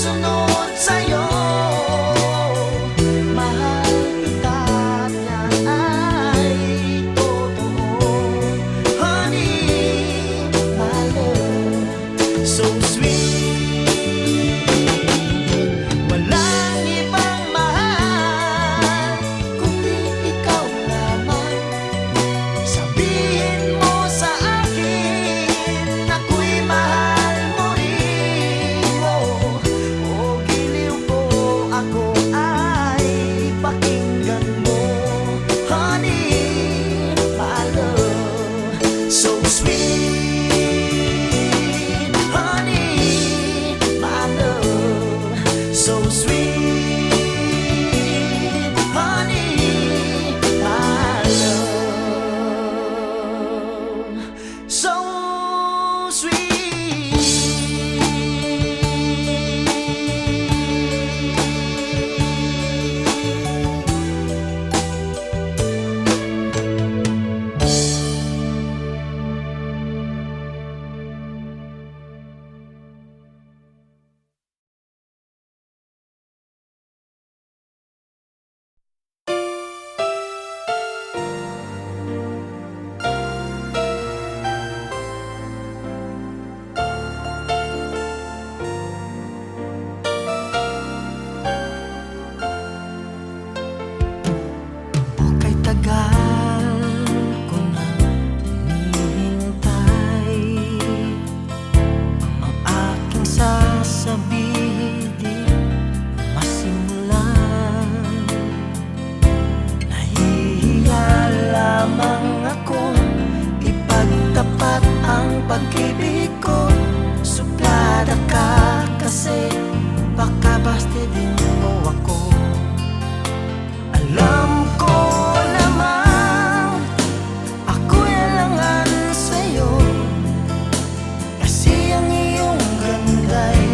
sumusunod sa'yo. Mahal kita at yan ay totoo. Honey, my love, so sweet. Walang ibang mahal kundi ikaw lamang. Sabihin mo sa akin ako'y mahal mo rin. O giliw ko, ako ay pakinggan mo. Honey, my love, so sweet. Honey, my love, so sweet. Honey, my love, so sweet. Bakit tagal ko na hinihintay ang aking sasabihin di masimulan. Nahihiya lamang akong ipagtapat ang pag-ibig ko. Suplada ka kasi baka bastidin mo ako. Alam ko namang ako'y alangan sa'yo, kasi ang iyong ganda'y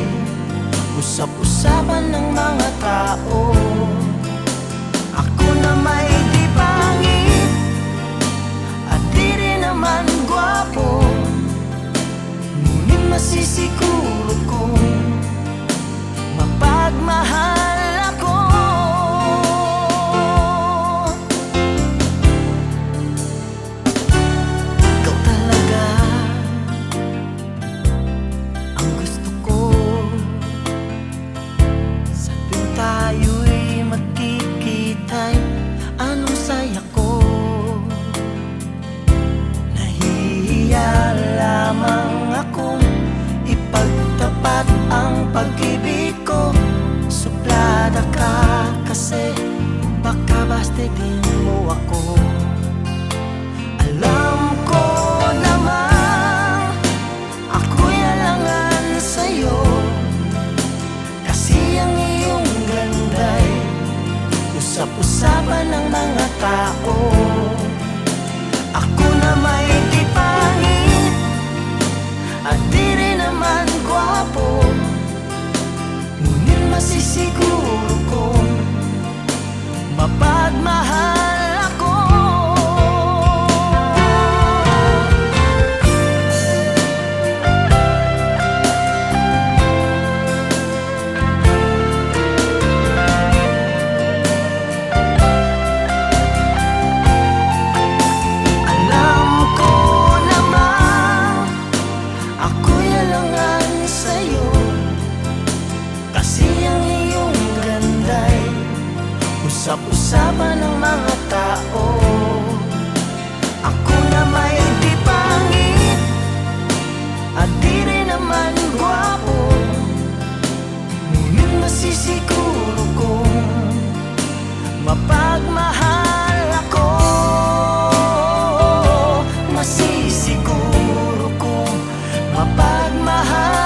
usap-usapan ng mga tao. Ako na may di pangit at di rin naman gwapo, ngunit masisiguro kong mapagmahal ako. Ikaw talaga ang gusto ko. Sa tuwing tayo'y magkikita'y anong saya ko. Nahihiya lamang akong ipagtapat ang pag-ibig ko. Suplada ka kasi baka bastidin mo ako. Alam ko namang ako'y alangan sa'yo, kasi ang iyong ganda'y usap-usapan ng mga tao. Ako na may di pangit at di rin naman gwapo, ngunit masisiguro kong mapagmahal ako. Alam ko namang ako'y alangan sa'yo, kasi ang iyong ganda'y usap-usapan ng mga tao. Ako na may di pangit at di rin naman gwapo, ngunit masisiguro kong mapagmahal ako. Masisiguro kong mapagmahal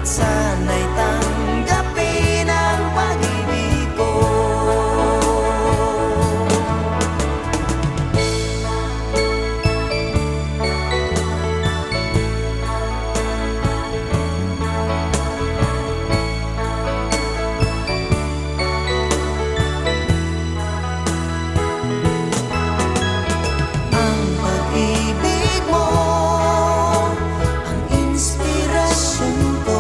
At sana'y tanggapin ang pag-ibig ko. Ang pag-ibig mo, ang inspirasyon ko.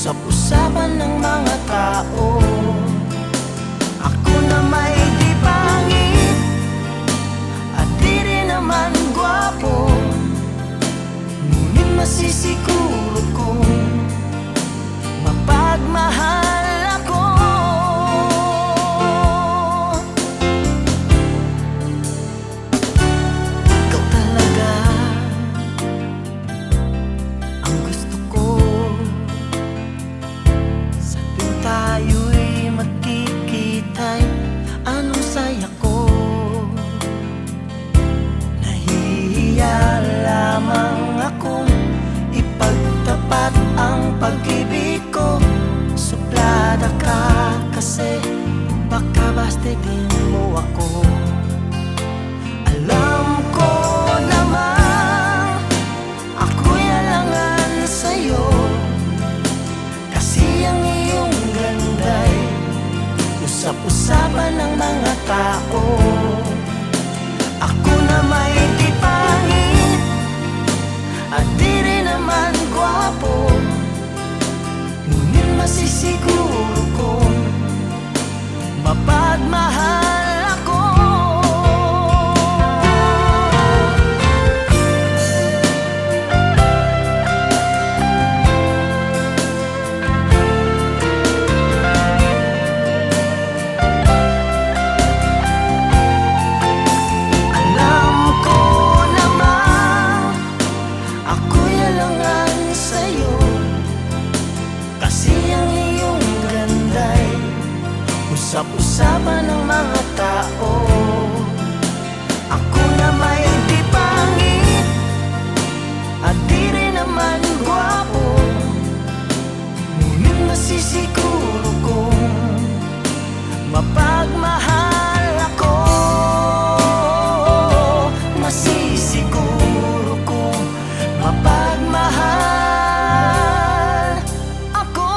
usap-usapan ng mga tao. Ako na may di pangit at di rin naman gwapo, ngunit masisiguro kong mapagmahal ako. Ikaw talaga ang gusto ko sa tuwing tayo'y magkikita'y anong saya ko. Nahihiya lamang akong ipagtapat ang pag-ibig ko. Suplada ka kasi baka bastidin mo ako. Alam ko naman ako'y alangan sa'yo, kasi ang iyong ganda'y usap-usapan ng mga tao. Ako na may di pangit at di rin naman gwapo, ngunit masisiguro kong mapagmahal ako. Alam ko naman ako'y alangan sa'yo, kasi ang iyong ganda'y usap-usapan ng mga tao. Ako na may di pangit at di rin naman gwapo, ngunit masisiguro kong mapagmahal ako. Masisiguro kong mapagmahal ako.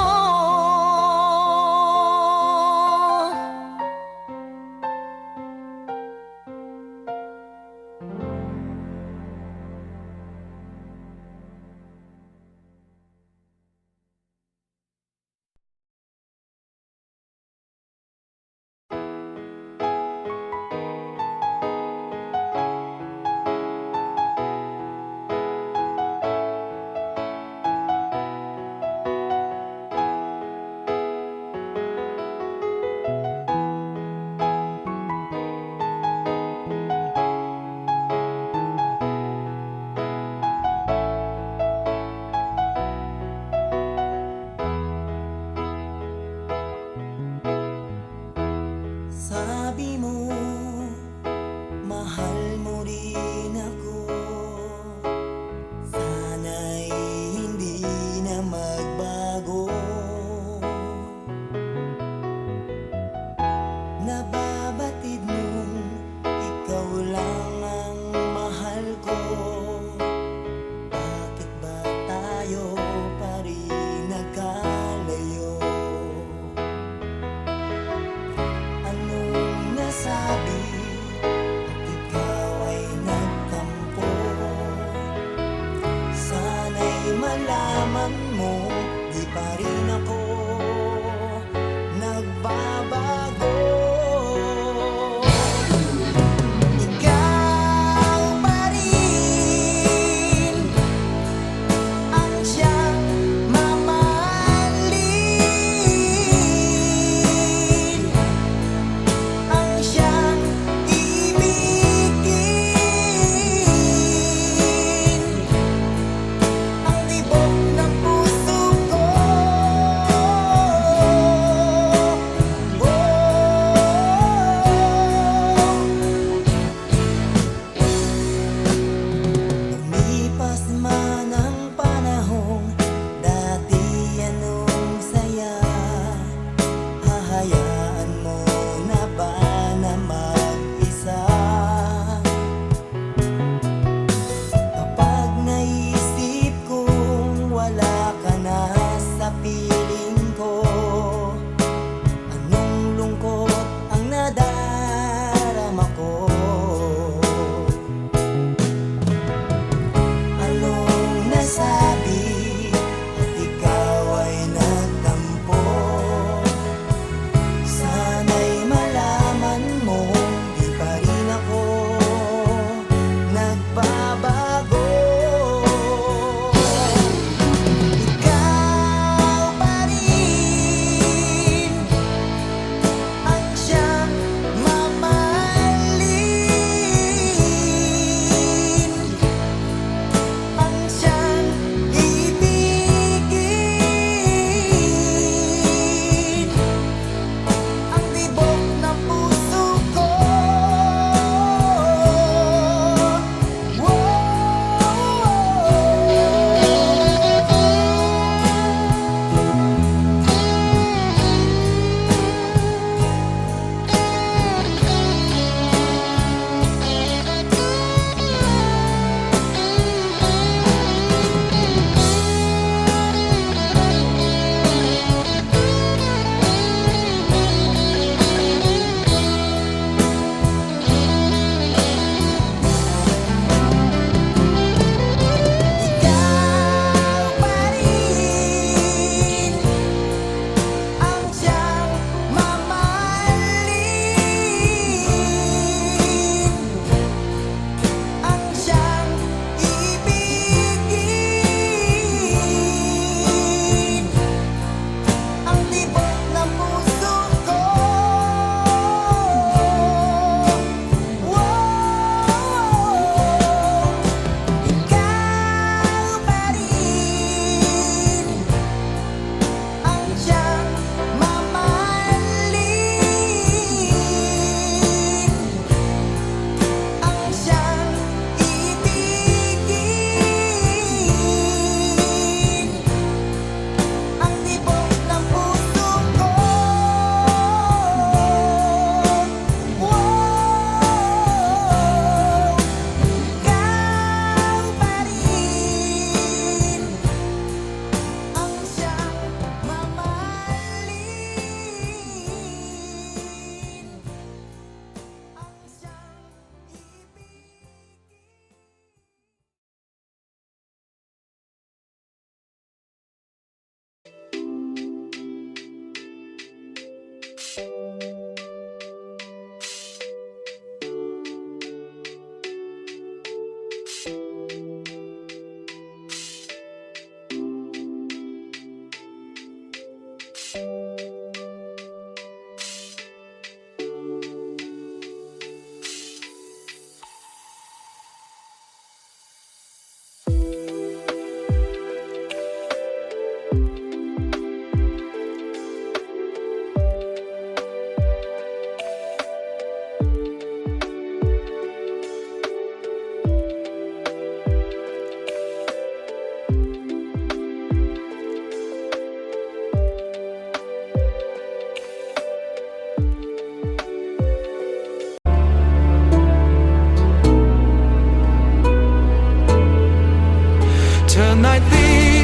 Tonight the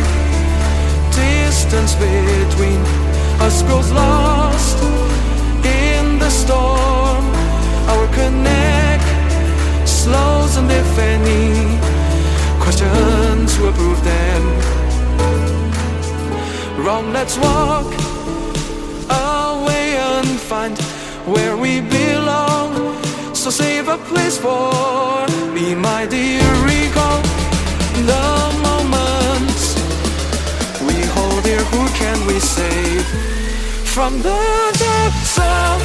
distance between us grows lost in the storm. Our connect slows, and if any questions were proved then wrong, let's walk away and find where we belong. So save a place for me, my dear. Recall the moments we hold here. Who can we save from the depths of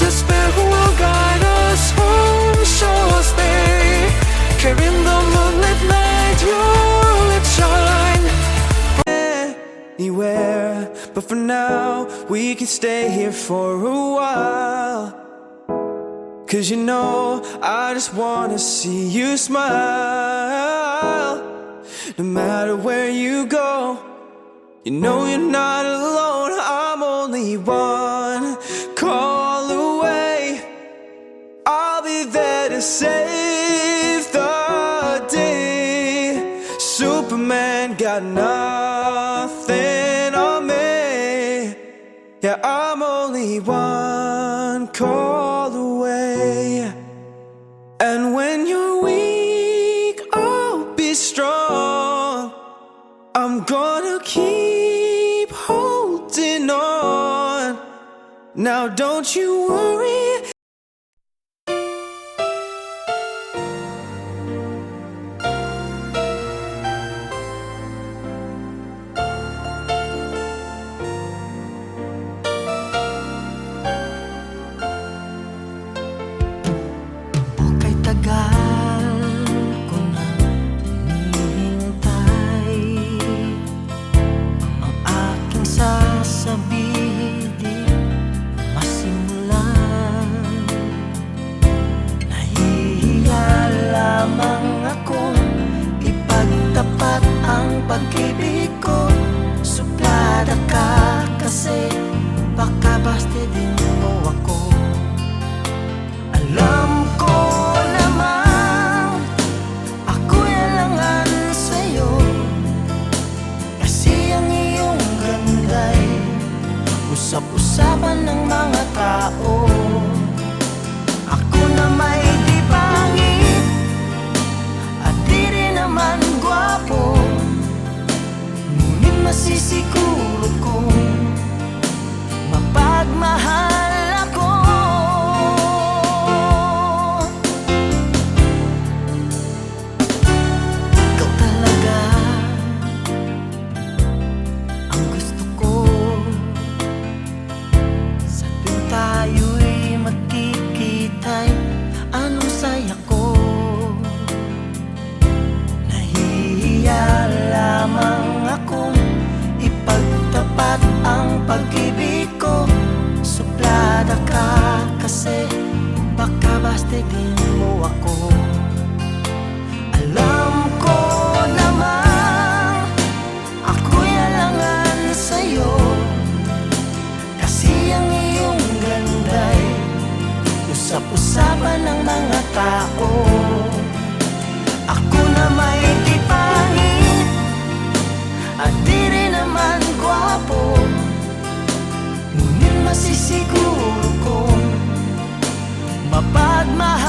despair? Who will guide us home? Show us they care in the moonlit night. You'll let shine anywhere, but for now we can stay here for a while. 'Cause you know, I just wanna see you smile. No matter where you go, you know you're not alone. I'm only one call away. I'll be there to save the day. Superman got nothing on me. Yeah, I'm only one call away. And when you're weak, I'll be strong. I'm gonna keep holding on. Now don't you worry. Tagal ko na hinihintay ang aking sasabihin di masimulan. Nahihiya lamang akong ipagtapat ang pag-ibig ko. Suplada ka kasi baka bastidin mo ako. Alam ko naman ako'y alangan sa'yo, kasi ang iyong ganda'y usap-usapan ng mga tao. Ako na may di pangit at di rin naman gwapo, ngunit masisiguro kong mapagmahal ako. Ikaw talaga ang gusto ko. Sa tuwing tayo'y magkikita'y anong saya ko. Nahihiya lamang akong ipagtapat ang pag-ibig ko. Suplada ka kasi baka bastidin mo ako. Alam ko naman ako'y alangan sa'yo, kasi ang iyong ganda'y usap-usapan ng mga tao. Ako na may di pangit at di rin naman gwapo, ngunit masisiguro kong mapagmahal